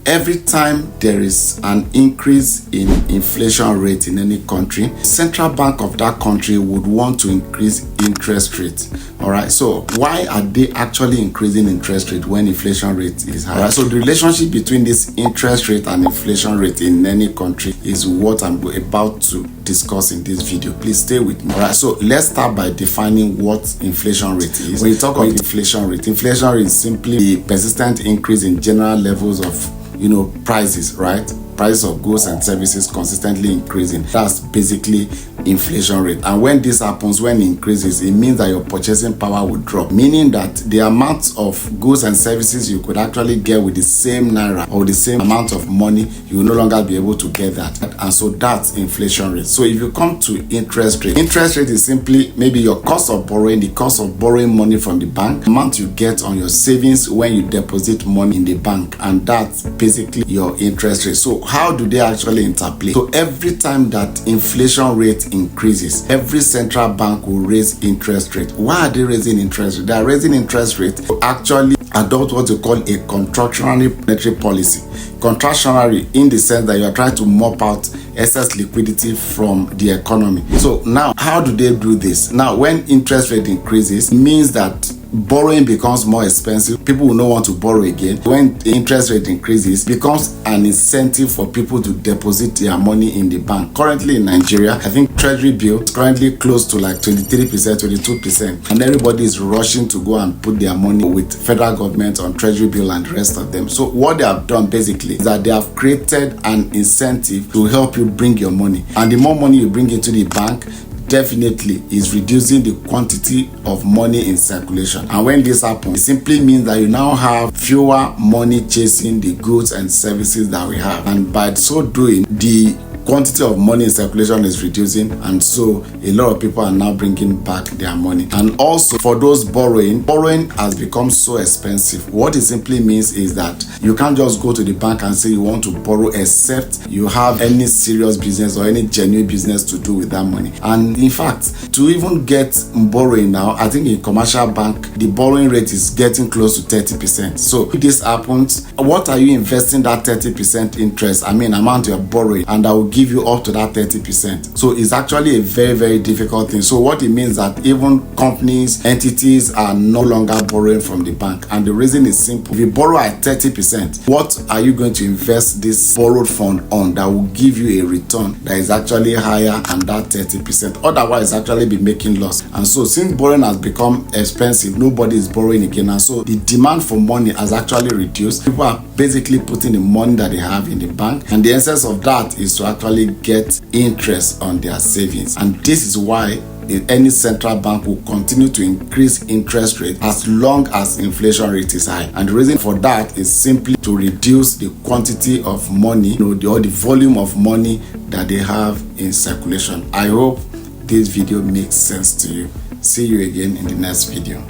every time there is an increase in inflation rate in any country, central bank of that country would want to increase interest rate. All right, so why are they actually increasing interest rate when inflation rate is high? All right, so the relationship between this interest rate and inflation rate in any country is what I'm about to discuss in this video. Please stay with me. All right, so let's start by defining what inflation rate is. When you talk about inflation rate is simply the persistent increase in general levels of prices, right? Price of goods and services consistently increasing. That's basically inflation rate. And when this happens, when it increases, it means that your purchasing power will drop, meaning that the amount of goods and services you could actually get with the same naira or the same amount of money, you will no longer be able to get that. And so that's inflation rate. So if you come to interest rate is simply maybe your cost of borrowing, the cost of borrowing money from the bank, the amount you get on your savings when you deposit money in the bank, and that's basically your interest rate. So how do they actually interplay? So every time that inflation rate increases, every central bank will raise interest rate. Why are they raising interest rate? They are raising interest rate to actually adopt what they call a contractionary monetary policy. Contractionary in the sense that you are trying to mop out excess liquidity from the economy. So now, how do they do this? Now, when interest rate increases, it means that borrowing becomes more expensive. People will not want to borrow again. When the interest rate increases, it becomes an incentive for people to deposit their money in the bank. Currently in Nigeria, I think Treasury bill is currently close to like 23%, 22%. And everybody is rushing to go and put their money with federal government on Treasury bill and the rest of them. So what they have done basically is that they have created an incentive to help you bring your money. And the more money you bring into the bank, definitely is reducing the quantity of money in circulation. And when this happens, it simply means that you now have fewer money chasing the goods and services that we have. And by so doing, the quantity of money in circulation is reducing, and so a lot of people are now bringing back their money. And also for those borrowing has become so expensive. What it simply means is that you can't just go to the bank and say you want to borrow except you have any serious business or any genuine business to do with that money. And in fact, to even get borrowing now, I think in commercial bank the borrowing rate is getting close to 30%. So if this happens, what are you investing that 30% interest, amount you're borrowing, and that will give you up to that 30%. So it's actually a very, very difficult thing. So what it means that even companies, entities are no longer borrowing from the bank. And the reason is simple. If you borrow at 30%, what are you going to invest this borrowed fund on that will give you a return that is actually higher than that 30%? Otherwise, actually be making loss. And so since borrowing has become expensive, nobody is borrowing again. And so the demand for money has actually reduced. People are basically putting the money that they have in the bank. And the essence of that is to actually get interest on their savings. And this is why any central bank will continue to increase interest rate as long as inflation rate is high. And the reason for that is simply to reduce the quantity of money, or the volume of money that they have in circulation. I hope this video makes sense to you. See you again in the next video.